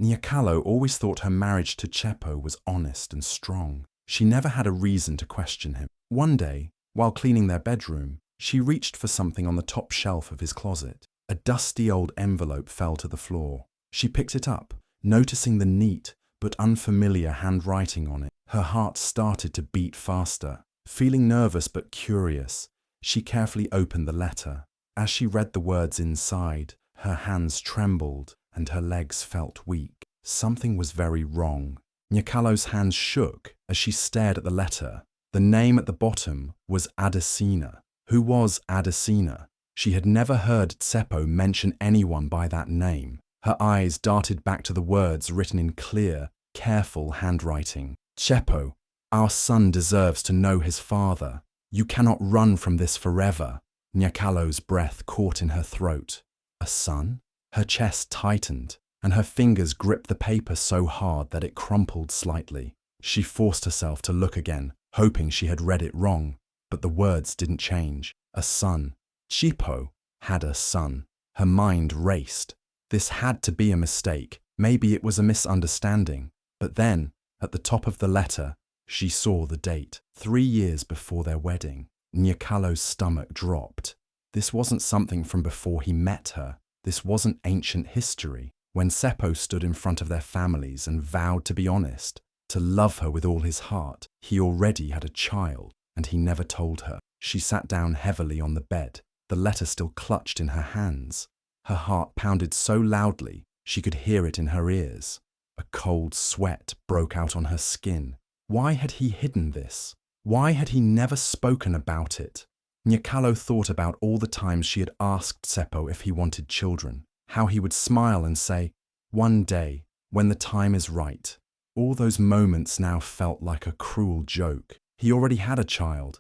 Nyakallo always thought her marriage to Tsepo was honest and strong. She never had a reason to question him. One day, while cleaning their bedroom, she reached for something on the top shelf of his closet. A dusty old envelope fell to the floor. She picked it up, noticing the neat but unfamiliar handwriting on it. Her heart started to beat faster. Feeling nervous but curious, she carefully opened the letter. As she read the words inside, her hands trembled and her legs felt weak. Something was very wrong. Nyakallo's hands shook as she stared at the letter. The name at the bottom was Adesina. Who was Adesina? She had never heard Tsepo mention anyone by that name. Her eyes darted back to the words written in clear, careful handwriting. Tsepo, our son deserves to know his father. You cannot run from this forever. Nyakallo's breath caught in her throat. A son? Her chest tightened, and her fingers gripped the paper so hard that it crumpled slightly. She forced herself to look again, hoping she had read it wrong, but the words didn't change. A son. Tsepo had a son. Her mind raced. This had to be a mistake. Maybe it was a misunderstanding. But then, at the top of the letter, she saw the date. 3 years before their wedding. Nyakallo's stomach dropped. This wasn't something from before he met her. This wasn't ancient history. When Tsepo stood in front of their families and vowed to be honest, to love her with all his heart, he already had a child, and he never told her. She sat down heavily on the bed, the letter still clutched in her hands. Her heart pounded so loudly she could hear it in her ears. A cold sweat broke out on her skin. Why had he hidden this? Why had he never spoken about it? Nyakallo thought about all the times she had asked Tsepo if he wanted children, how he would smile and say, "One day, when the time is right." All those moments now felt like a cruel joke. He already had a child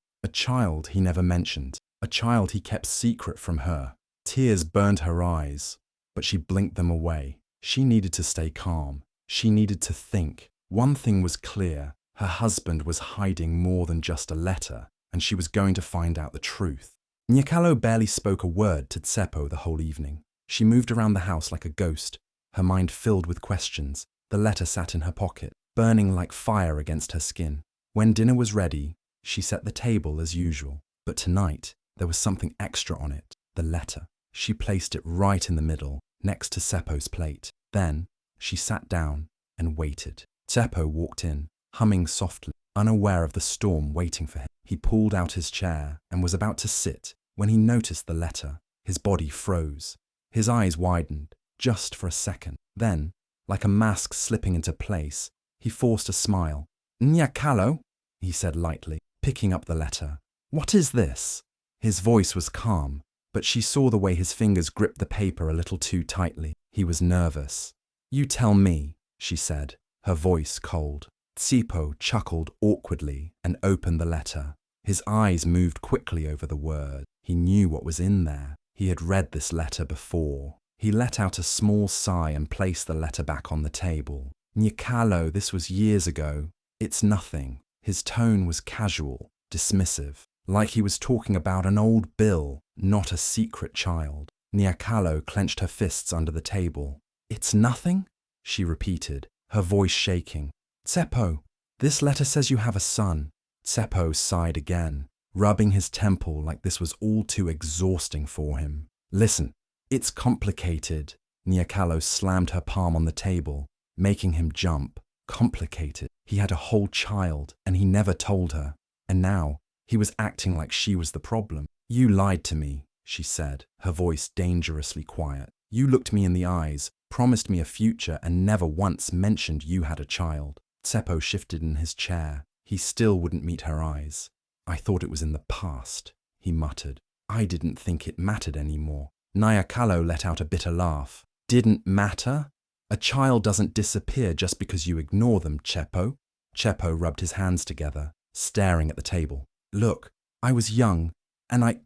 he never mentioned, a child he kept secret from her. Tears burned her eyes, but she blinked them away. She needed to stay calm. She needed to think. One thing was clear. Her husband was hiding more than just a letter, and she was going to find out the truth. Nyakallo barely spoke a word to Tsepo the whole evening. She moved around the house like a ghost, her mind filled with questions. The letter sat in her pocket, burning like fire against her skin. When dinner was ready, she set the table as usual. But tonight, there was something extra on it, the letter. She placed it right in the middle, next to Tsepo's plate. Then, she sat down and waited. Tsepo walked in, humming softly, unaware of the storm waiting for him. He pulled out his chair and was about to sit when he noticed the letter. His body froze. His eyes widened, just for a second. Then, like a mask slipping into place, he forced a smile. "Nyakallo," he said lightly, picking up the letter. "What is this?" His voice was calm, but she saw the way his fingers gripped the paper a little too tightly. He was nervous. "You tell me," she said, her voice cold. Tsepo chuckled awkwardly and opened the letter. His eyes moved quickly over the word. He knew what was in there. He had read this letter before. He let out a small sigh and placed the letter back on the table. "Nyakallo, this was years ago. It's nothing." His tone was casual, dismissive, like he was talking about an old bill, not a secret child. Nyakallo clenched her fists under the table. "It's nothing?" she repeated, her voice shaking. "Tsepo, this letter says you have a son." Tsepo sighed again, rubbing his temple like this was all too exhausting for him. "Listen, it's complicated." Nyakallo slammed her palm on the table, making him jump. Complicated. He had a whole child, and he never told her. And now, he was acting like she was the problem. "You lied to me," she said, her voice dangerously quiet. "You looked me in the eyes, promised me a future, and never once mentioned you had a child." Tsepo shifted in his chair. He still wouldn't meet her eyes. "I thought it was in the past," he muttered. "I didn't think it mattered anymore." Nyakallo let out a bitter laugh. "Didn't matter? A child doesn't disappear just because you ignore them, Tsepo." Tsepo rubbed his hands together, staring at the table. "Look, I was young, and I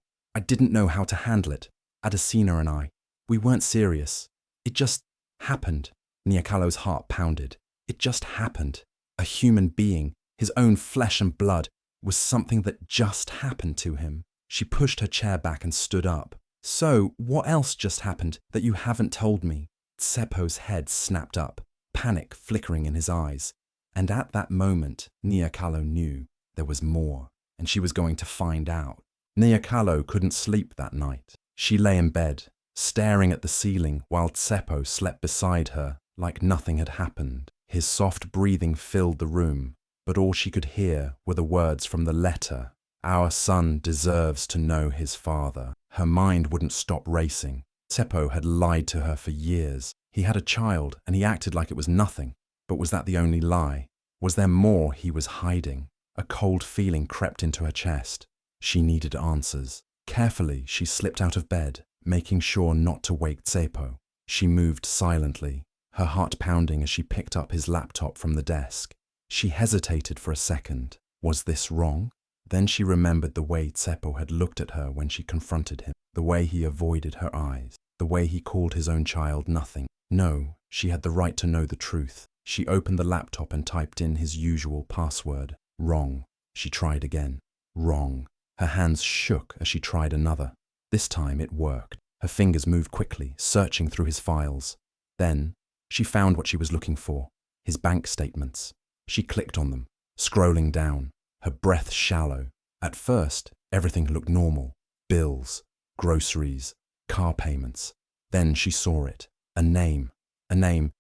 didn't know how to handle it. Adesina and I, we weren't serious. It just happened." Nyakallo's heart pounded. It just happened. A human being, his own flesh and blood, was something that just happened to him. She pushed her chair back and stood up. "So, what else just happened that you haven't told me?" Tsepo's head snapped up. panic flickering in his eyes. And at that moment, Nyakallo knew there was more, and she was going to find out. Nyakallo couldn't sleep that night. She lay in bed, staring at the ceiling while Tsepo slept beside her like nothing had happened. His soft breathing filled the room, but all she could hear were the words from the letter. Our son deserves to know his father. Her mind wouldn't stop racing. Tsepo had lied to her for years. He had a child and he acted like it was nothing. But was that the only lie? Was there more he was hiding? A cold feeling crept into her chest. She needed answers. Carefully, she slipped out of bed, making sure not to wake Tsepo. She moved silently, her heart pounding as she picked up his laptop from the desk. She hesitated for a second. Was this wrong? Then she remembered the way Tsepo had looked at her when she confronted him, the way he avoided her eyes, the way he called his own child nothing. No, she had the right to know the truth. She opened the laptop and typed in his usual password. Wrong. She tried again. Wrong. Her hands shook as she tried another. This time it worked. Her fingers moved quickly, searching through his files. Then, she found what she was looking for, his bank statements. She clicked on them, scrolling down, her breath shallow. At first, everything looked normal. Bills, groceries, car payments. Then she saw it. A name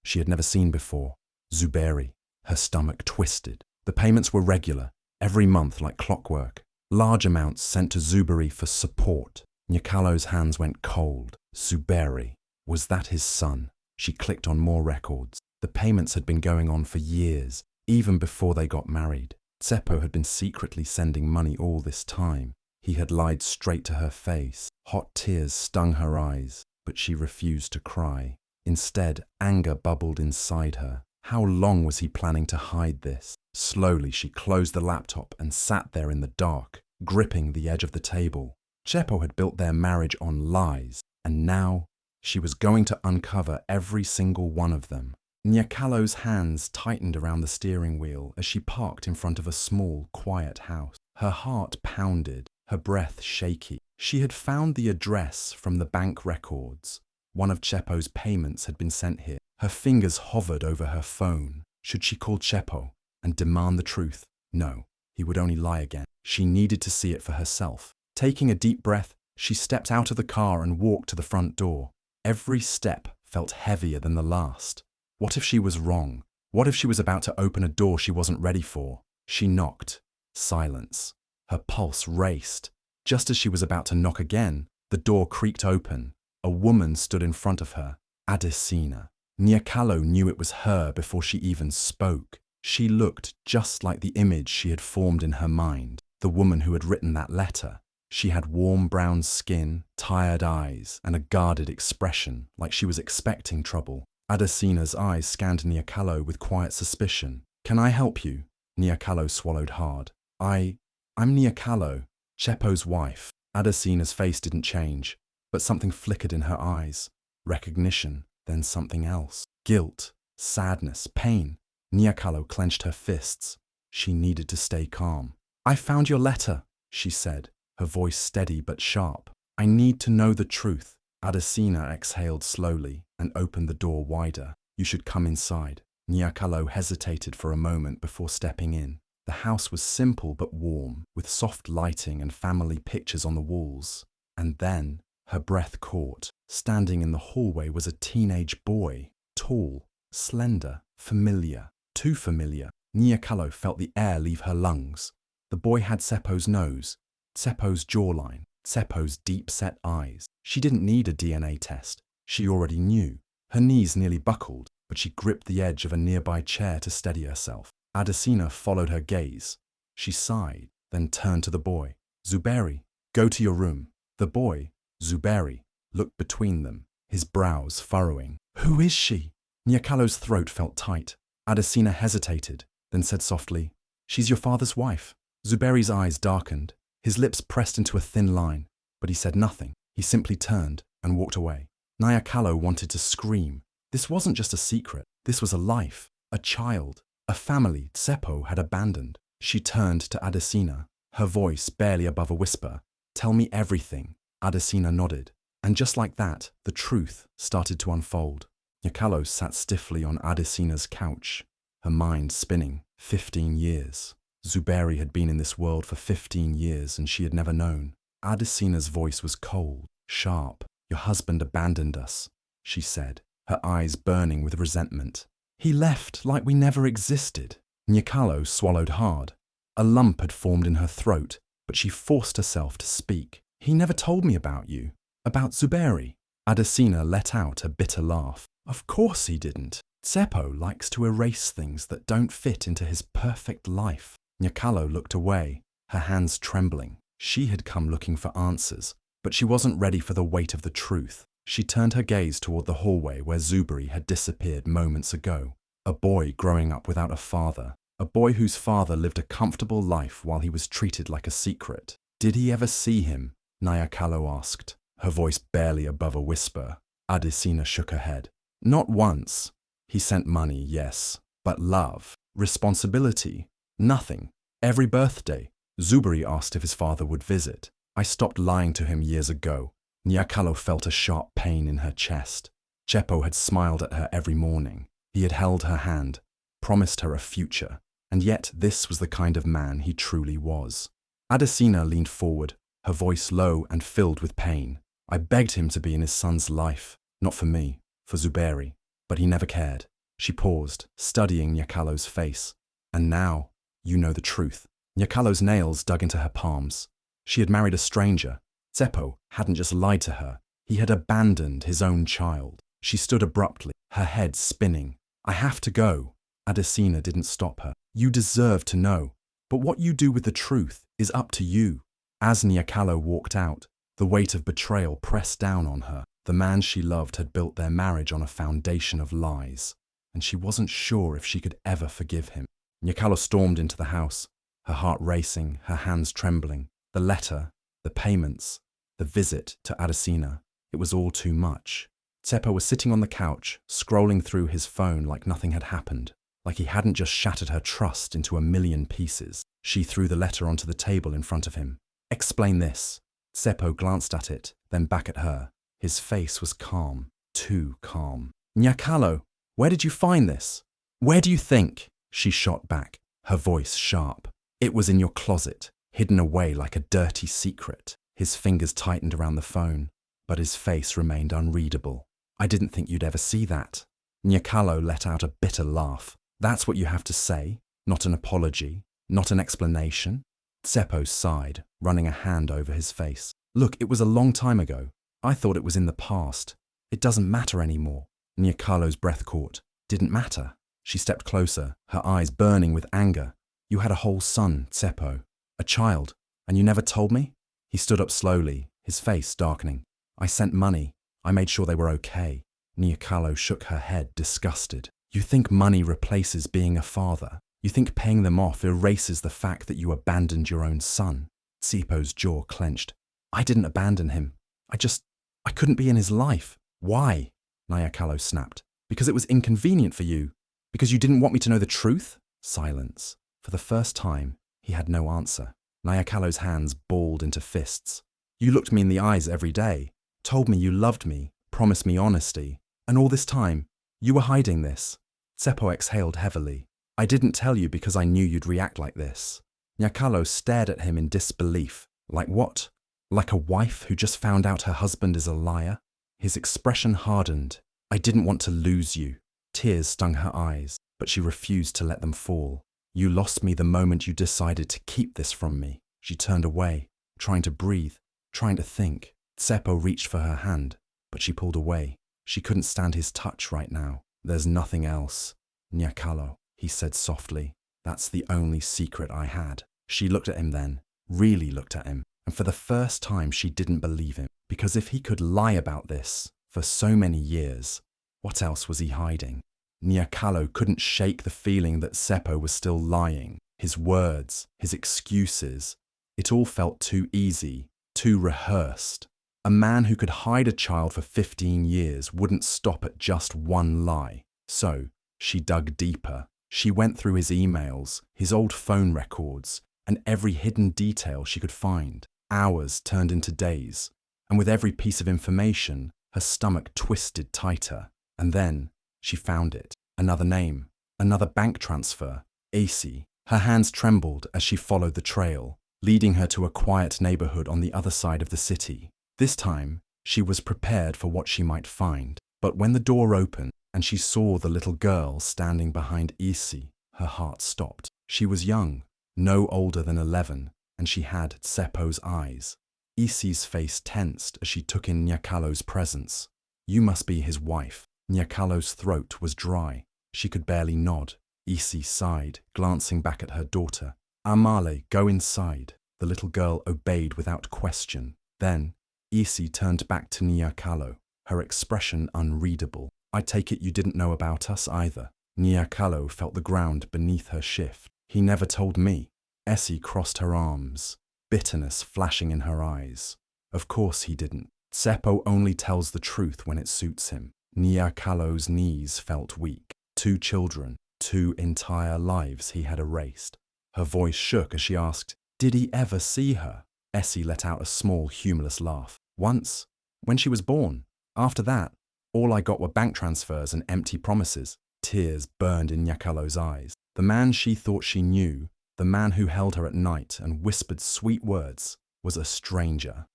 she had never seen before. Zuberi. Her stomach twisted. The payments were regular, every month like clockwork. Large amounts sent to Zuberi for support. Nyakallo's hands went cold. Zuberi. Was that his son? She clicked on more records. The payments had been going on for years, even before they got married. Tsepo had been secretly sending money all this time. He had lied straight to her face. Hot tears stung her eyes, but she refused to cry. Instead, anger bubbled inside her. How long was he planning to hide this? Slowly, she closed the laptop and sat there in the dark, gripping the edge of the table. Tsepo had built their marriage on lies, and now she was going to uncover every single one of them. Nyakallo's hands tightened around the steering wheel as she parked in front of a small, quiet house. Her heart pounded, her breath shaky. She had found the address from the bank records. One of Tsepo's payments had been sent here. Her fingers hovered over her phone. Should she call Tsepo and demand the truth? No, he would only lie again. She needed to see it for herself. Taking a deep breath, she stepped out of the car and walked to the front door. Every step felt heavier than the last. What if she was wrong? What if she was about to open a door she wasn't ready for? She knocked. Silence. Her pulse raced. Just as she was about to knock again, the door creaked open. A woman stood in front of her. Adesina. Nyakallo knew it was her before she even spoke. She looked just like the image she had formed in her mind, the woman who had written that letter. She had warm brown skin, tired eyes, and a guarded expression, like she was expecting trouble. Adesina's eyes scanned Nyakallo with quiet suspicion. "Can I help you?" Nyakallo swallowed hard. I'm Nyakallo, Tsepo's wife." Adesina's face didn't change, but something flickered in her eyes. Recognition, then something else. Guilt, sadness, pain. Nyakallo clenched her fists. She needed to stay calm. "I found your letter," she said, her voice steady but sharp. "I need to know the truth." Adesina exhaled slowly and opened the door wider. "You should come inside." Nyakallo hesitated for a moment before stepping in. The house was simple but warm, with soft lighting and family pictures on the walls. And then, her breath caught. Standing in the hallway was a teenage boy, tall, slender, familiar, too familiar. Nyakallo felt the air leave her lungs. The boy had Tsepo's nose, Tsepo's jawline, Tsepo's deep-set eyes. She didn't need a DNA test. She already knew. Her knees nearly buckled, but she gripped the edge of a nearby chair to steady herself. Adesina followed her gaze. She sighed, then turned to the boy. "Zuberi, go to your room." The boy, Zuberi, looked between them, his brows furrowing. "Who is she?" Nyakallo's throat felt tight. Adesina hesitated, then said softly, "She's your father's wife." Zuberi's eyes darkened. His lips pressed into a thin line, but he said nothing. He simply turned and walked away. Nyakallo wanted to scream. This wasn't just a secret. This was a life, a child, a family Tsepo had abandoned. She turned to Adesina, her voice barely above a whisper. "Tell me everything." Adesina nodded. And just like that, the truth started to unfold. Nyakallo sat stiffly on Adesina's couch, her mind spinning. 15 years. Zuberi had been in this world for 15 years and she had never known. Adesina's voice was cold, sharp. "Your husband abandoned us," she said, her eyes burning with resentment. "He left like we never existed." Nyakallo swallowed hard. A lump had formed in her throat, but she forced herself to speak. "He never told me about you. About Zuberi." Adesina let out a bitter laugh. "Of course he didn't. Tsepo likes to erase things that don't fit into his perfect life." Nyakallo looked away, her hands trembling. She had come looking for answers, but she wasn't ready for the weight of the truth. She turned her gaze toward the hallway where Zuberi had disappeared moments ago. A boy growing up without a father. A boy whose father lived a comfortable life while he was treated like a secret. "Did he ever see him?" Nyakallo asked, her voice barely above a whisper. Adesina shook her head. "Not once. He sent money, yes, but love, responsibility, nothing. Every birthday, Zuberi asked if his father would visit. I stopped lying to him years ago." Nyakallo felt a sharp pain in her chest. Tsepo had smiled at her every morning. He had held her hand, promised her a future, and yet this was the kind of man he truly was. Adesina leaned forward, her voice low and filled with pain. "I begged him to be in his son's life, not for me, for Zuberi, but he never cared." She paused, studying Nyakallo's face. "And now, you know the truth." Nyakallo's nails dug into her palms. She had married a stranger. Tsepo hadn't just lied to her, he had abandoned his own child. She stood abruptly, her head spinning. "I have to go." Adesina didn't stop her. "You deserve to know, but what you do with the truth is up to you." As Nyakallo walked out, the weight of betrayal pressed down on her. The man she loved had built their marriage on a foundation of lies, and she wasn't sure if she could ever forgive him. Nyakallo stormed into the house, her heart racing, her hands trembling. The letter, the payments, the visit to Adesina. It was all too much. Tsepo was sitting on the couch, scrolling through his phone like nothing had happened, like he hadn't just shattered her trust into a million pieces. She threw the letter onto the table in front of him. "Explain this." Tsepo glanced at it, then back at her. His face was calm, too calm. "Nyakallo, where did you find this? Where do you think?" She shot back, her voice sharp. "It was in your closet, hidden away like a dirty secret." His fingers tightened around the phone, but his face remained unreadable. "I didn't think you'd ever see that." Nyakallo let out a bitter laugh. "That's what you have to say? Not an apology? Not an explanation?" Tsepo sighed, running a hand over his face. "Look, it was a long time ago. I thought it was in the past. It doesn't matter anymore." Nyakallo's breath caught. "Didn't matter." She stepped closer, her eyes burning with anger. "You had a whole son, Tsepo. A child, and you never told me?" He stood up slowly, his face darkening. "I sent money. I made sure they were okay." Nyakallo shook her head, disgusted. "You think money replaces being a father? You think paying them off erases the fact that you abandoned your own son?" Tsepo's jaw clenched. "I didn't abandon him. I couldn't be in his life." "Why?" Nyakallo snapped. "Because it was inconvenient for you. Because you didn't want me to know the truth?" Silence. For the first time, he had no answer. Nyakallo's hands balled into fists. "You looked me in the eyes every day, told me you loved me, promised me honesty, and all this time, you were hiding this." Tsepo exhaled heavily. "I didn't tell you because I knew you'd react like this." Nyakallo stared at him in disbelief. "Like what? Like a wife who just found out her husband is a liar?" His expression hardened. "I didn't want to lose you." Tears stung her eyes, but she refused to let them fall. "You lost me the moment you decided to keep this from me." She turned away, trying to breathe, trying to think. Tsepo reached for her hand, but she pulled away. She couldn't stand his touch right now. "There's nothing else, Nyakallo," he said softly. "That's the only secret I had." She looked at him then, really looked at him, and for the first time she didn't believe him. Because if he could lie about this for so many years, what else was he hiding? Nyakallo couldn't shake the feeling that Tsepo was still lying. His words, his excuses, it all felt too easy, too rehearsed. A man who could hide a child for 15 years wouldn't stop at just one lie. So she dug deeper. She went through his emails, his old phone records, and every hidden detail she could find. Hours turned into days, and with every piece of information, her stomach twisted tighter. And then she found it. Another name, another bank transfer, Asi. Her hands trembled as she followed the trail, leading her to a quiet neighborhood on the other side of the city. This time, she was prepared for what she might find. But when the door opened and she saw the little girl standing behind Asi, her heart stopped. She was young, no older than 11, and she had Tsepo's eyes. Isi's face tensed as she took in Nyakallo's presence. You must be his wife. Nyakallo's throat was dry. She could barely nod. Isi sighed, glancing back at her daughter. Amahle, go inside. The little girl obeyed without question. Then, Isi turned back to Nyakallo, her expression unreadable. I take it you didn't know about us either. Nyakallo felt the ground beneath her shift. He never told me. Essie crossed her arms, bitterness flashing in her eyes. Of course he didn't. Tsepo only tells the truth when it suits him. Nyakallo's knees felt weak. 2 children, 2 entire lives he had erased. Her voice shook as she asked, did he ever see her? Essie let out a small, humorless laugh. Once, when she was born. After that, all I got were bank transfers and empty promises. Tears burned in Nyakallo's eyes. The man she thought she knew, the man who held her at night and whispered sweet words, was a stranger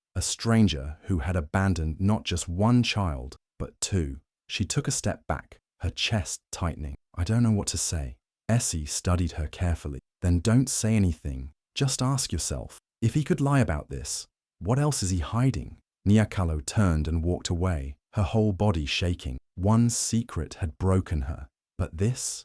who had abandoned not just 1 child, but 2. She took a step back, her chest tightening. I don't know what to say. Essie studied her carefully. Then don't say anything. Just ask yourself, if he could lie about this, what else is he hiding? Nyakallo turned and walked away, her whole body shaking. One secret had broken her. But this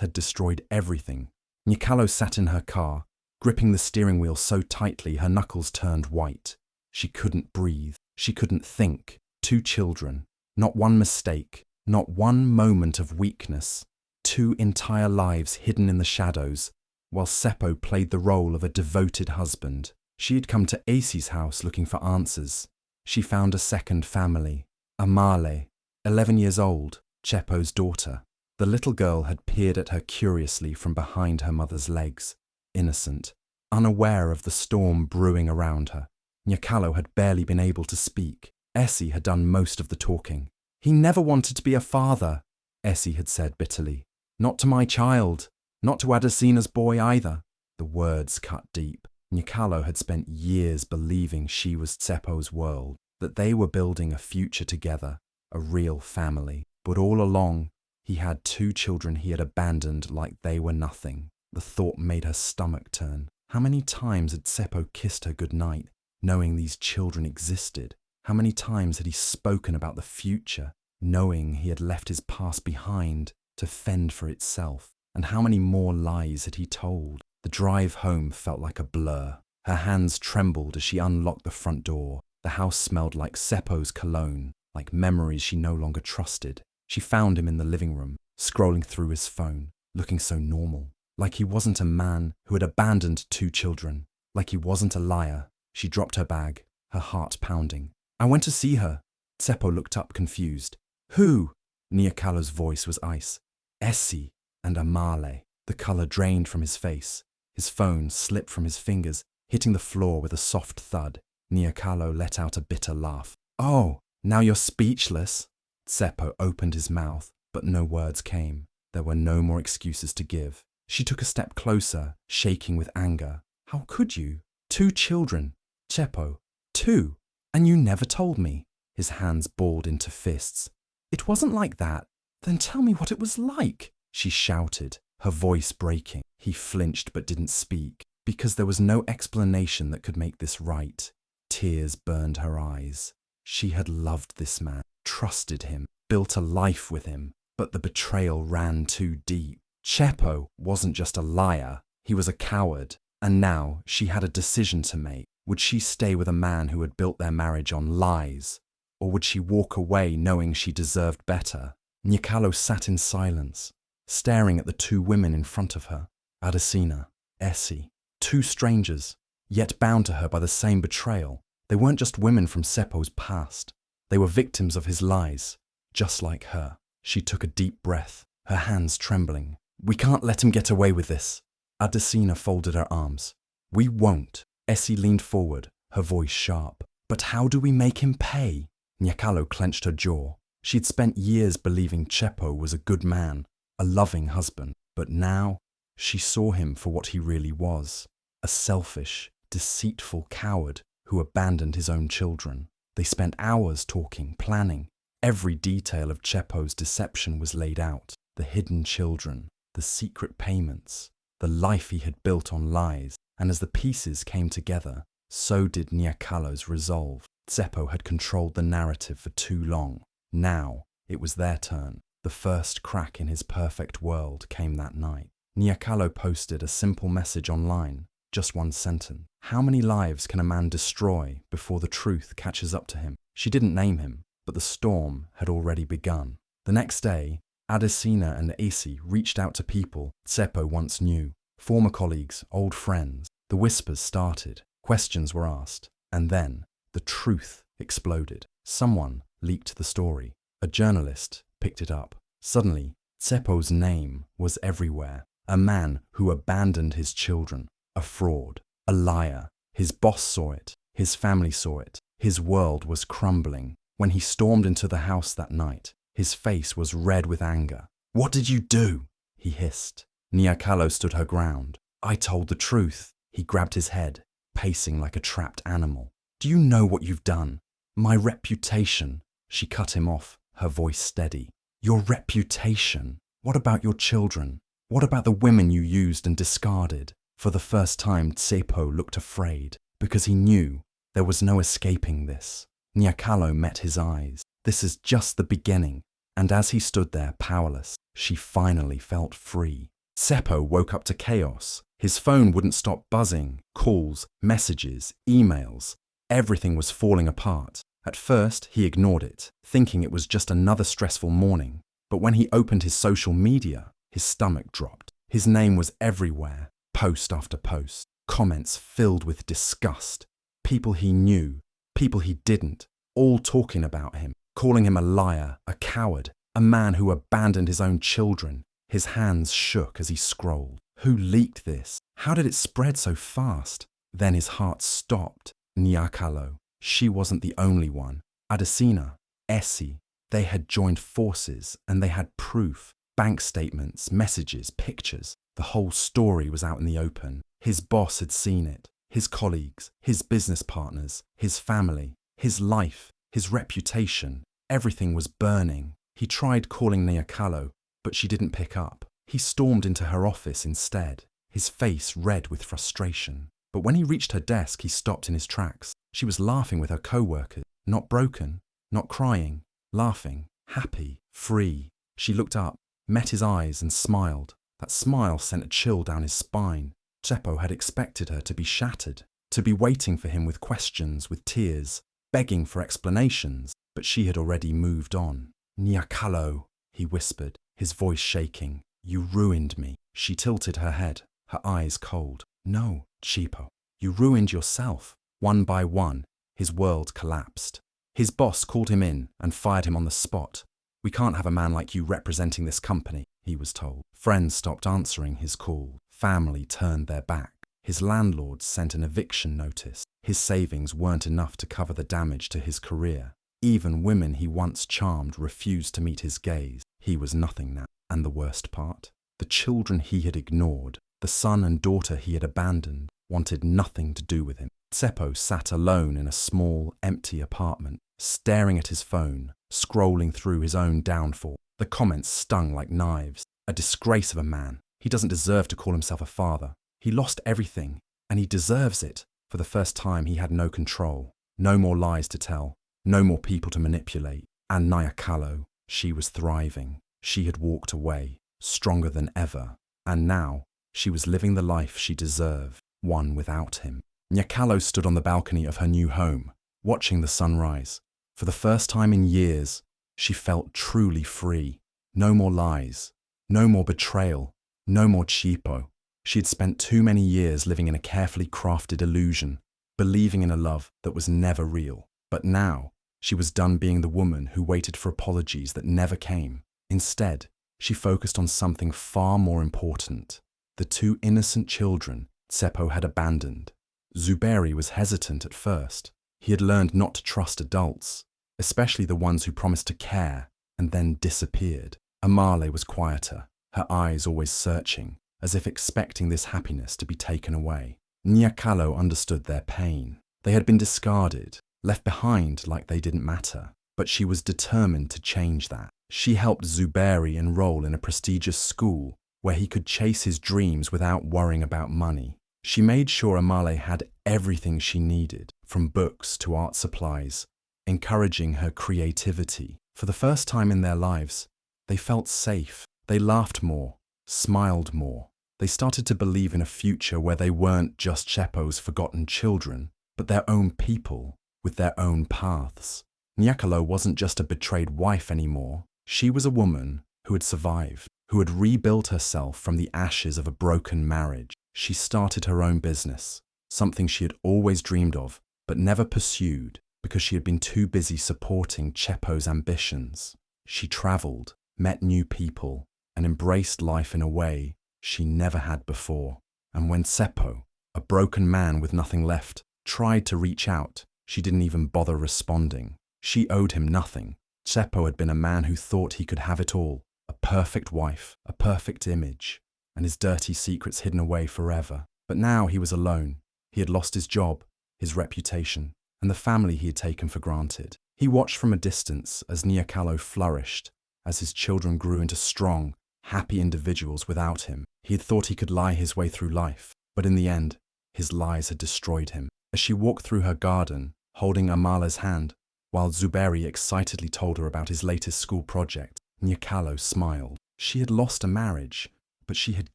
had destroyed everything. Nyakallo sat in her car, gripping the steering wheel so tightly her knuckles turned white. She couldn't breathe. She couldn't think. 2 children. Not one mistake. Not one moment of weakness. 2 entire lives hidden in the shadows, while Tsepo played the role of a devoted husband. She had come to Asi's house looking for answers. She found a second family. Amahle, 11 years old, Tsepo's daughter. The little girl had peered at her curiously from behind her mother's legs, innocent, unaware of the storm brewing around her. Nyakallo had barely been able to speak. Essie had done most of the talking. He never wanted to be a father, Essie had said bitterly. Not to my child, not to Adesina's boy either. The words cut deep. Nyakallo had spent years believing she was Tsepo's world, that they were building a future together, a real family. But all along, he had 2 children he had abandoned like they were nothing. The thought made her stomach turn. How many times had Tsepo kissed her goodnight, knowing these children existed? How many times had he spoken about the future, knowing he had left his past behind to fend for itself? And how many more lies had he told? The drive home felt like a blur. Her hands trembled as she unlocked the front door. The house smelled like Tsepo's cologne, like memories she no longer trusted. She found him in the living room, scrolling through his phone, looking so normal. Like he wasn't a man who had abandoned 2 children. Like he wasn't a liar. She dropped her bag, her heart pounding. I went to see her. Tsepo looked up confused. Who? Nyakallo's voice was ice. Essie and Amahle. The colour drained from his face. His phone slipped from his fingers, hitting the floor with a soft thud. Nyakallo let out a bitter laugh. Oh, now you're speechless. Tsepo opened his mouth, but no words came. There were no more excuses to give. She took a step closer, shaking with anger. How could you? 2 children. Tsepo. 2. And you never told me. His hands balled into fists. It wasn't like that. Then tell me what it was like, she shouted, her voice breaking. He flinched but didn't speak, because there was no explanation that could make this right. Tears burned her eyes. She had loved this man, trusted him, built a life with him, but the betrayal ran too deep. Tsepo wasn't just a liar, he was a coward, and now she had a decision to make. Would she stay with a man who had built their marriage on lies, or would she walk away knowing she deserved better? Nyakallo sat in silence, staring at the 2 women in front of her. Adesina, Essie, 2 strangers, yet bound to her by the same betrayal. They weren't just women from Tsepo's past. They were victims of his lies, just like her. She took a deep breath, her hands trembling. We can't let him get away with this. Adesina folded her arms. We won't. Essie leaned forward, her voice sharp. But how do we make him pay? Nyakallo clenched her jaw. She'd spent years believing Tsepo was a good man, a loving husband, but now she saw him for what he really was, a selfish, deceitful coward who abandoned his own children. They spent hours talking, planning. Every detail of Tsepo's deception was laid out. The hidden children, the secret payments, the life he had built on lies. And as the pieces came together, so did Nyakallo's resolve. Tsepo had controlled the narrative for too long. Now it was their turn. The first crack in his perfect world came that night. Nyakallo posted a simple message online, just one sentence. How many lives can a man destroy before the truth catches up to him? She didn't name him, but the storm had already begun. The next day, Adesina and Esi reached out to people Tsepo once knew, former colleagues, old friends. The whispers started, questions were asked, and then the truth exploded. Someone leaked the story. A journalist picked it up. Suddenly, Tsepo's name was everywhere. A man who abandoned his children, a fraud, a liar. His boss saw it, his family saw it. His world was crumbling. When he stormed into the house that night, his face was red with anger. "What did you do?" he hissed. Nyakallo stood her ground. "I told the truth." He grabbed his head, pacing like a trapped animal. "Do you know what you've done? My reputation." She cut him off, her voice steady. "Your reputation? What about your children? What about the women you used and discarded?" For the first time, Tsepo looked afraid, because he knew there was no escaping this. Nyakallo met his eyes. This is just the beginning. And as he stood there powerless, she finally felt free. Tsepo woke up to chaos. His phone wouldn't stop buzzing. Calls, messages, emails. Everything was falling apart. At first, he ignored it, thinking it was just another stressful morning. But when he opened his social media, his stomach dropped. His name was everywhere, post after post. Comments filled with disgust. People he knew, people he didn't, all talking about him, calling him a liar, a coward, a man who abandoned his own children. His hands shook as he scrolled. Who leaked this? How did it spread so fast? Then his heart stopped. Nyakallo. She wasn't the only one. Adesina, Esi, they had joined forces and they had proof. Bank statements, messages, pictures. The whole story was out in the open. His boss had seen it. His colleagues, his business partners, his family, his life, his reputation. Everything was burning. He tried calling Nyakallo, but she didn't pick up. He stormed into her office instead, his face red with frustration. But when he reached her desk, he stopped in his tracks. She was laughing with her co-workers, not broken, not crying, laughing, happy, free. She looked up, met his eyes and smiled. That smile sent a chill down his spine. Tsepo had expected her to be shattered, to be waiting for him with questions, with tears, begging for explanations, but she had already moved on. "Nyakallo," he whispered, his voice shaking. "You ruined me." She tilted her head, her eyes cold. "No, Tsepo, you ruined yourself." One by one, his world collapsed. His boss called him in and fired him on the spot. "We can't have a man like you representing this company," he was told. Friends stopped answering his call. Family turned their back. His landlord sent an eviction notice. His savings weren't enough to cover the damage to his career. Even women he once charmed refused to meet his gaze. He was nothing now. And the worst part? The children he had ignored, the son and daughter he had abandoned, wanted nothing to do with him. Tsepo sat alone in a small, empty apartment, staring at his phone, scrolling through his own downfall. The comments stung like knives. A disgrace of a man. He doesn't deserve to call himself a father. He lost everything, and he deserves it. For the first time, he had no control. No more lies to tell. No more people to manipulate. And Nyakallo, she was thriving. She had walked away, stronger than ever. And now, she was living the life she deserved, one without him. Nyakallo stood on the balcony of her new home, watching the sunrise. For the first time in years, she felt truly free. No more lies. No more betrayal. No more Tsepo. She had spent too many years living in a carefully crafted illusion, believing in a love that was never real. But now, she was done being the woman who waited for apologies that never came. Instead, she focused on something far more important. The two innocent children Tsepo had abandoned. Zuberi was hesitant at first. He had learned not to trust adults. especially the ones who promised to care and then disappeared. Amahle was quieter, her eyes always searching, as if expecting this happiness to be taken away. Nyakallo understood their pain. They had been discarded, left behind like they didn't matter. But she was determined to change that. She helped Zuberi enroll in a prestigious school where he could chase his dreams without worrying about money. She made sure Amahle had everything she needed, from books to art supplies, encouraging her creativity. For the first time in their lives, they felt safe. They laughed more, smiled more. They started to believe in a future where they weren't just Tsepo's forgotten children, but their own people with their own paths. Nyakallo wasn't just a betrayed wife anymore. She was a woman who had survived, who had rebuilt herself from the ashes of a broken marriage. She started her own business, something she had always dreamed of, but never pursued because she had been too busy supporting Tsepo's ambitions. She traveled, met new people, and embraced life in a way she never had before. And when Tsepo, a broken man with nothing left, tried to reach out, she didn't even bother responding. She owed him nothing. Tsepo had been a man who thought he could have it all, a perfect wife, a perfect image, and his dirty secrets hidden away forever. But now he was alone. He had lost his job, his reputation, and the family he had taken for granted. He watched from a distance as Nyakallo flourished, as his children grew into strong, happy individuals without him. He had thought he could lie his way through life, but in the end, his lies had destroyed him. As she walked through her garden, holding Amahle's hand, while Zuberi excitedly told her about his latest school project, Nyakallo smiled. She had lost a marriage, but she had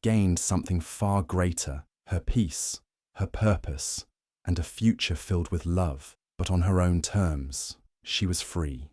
gained something far greater, her peace, her purpose, and a future filled with love, but on her own terms. She was free.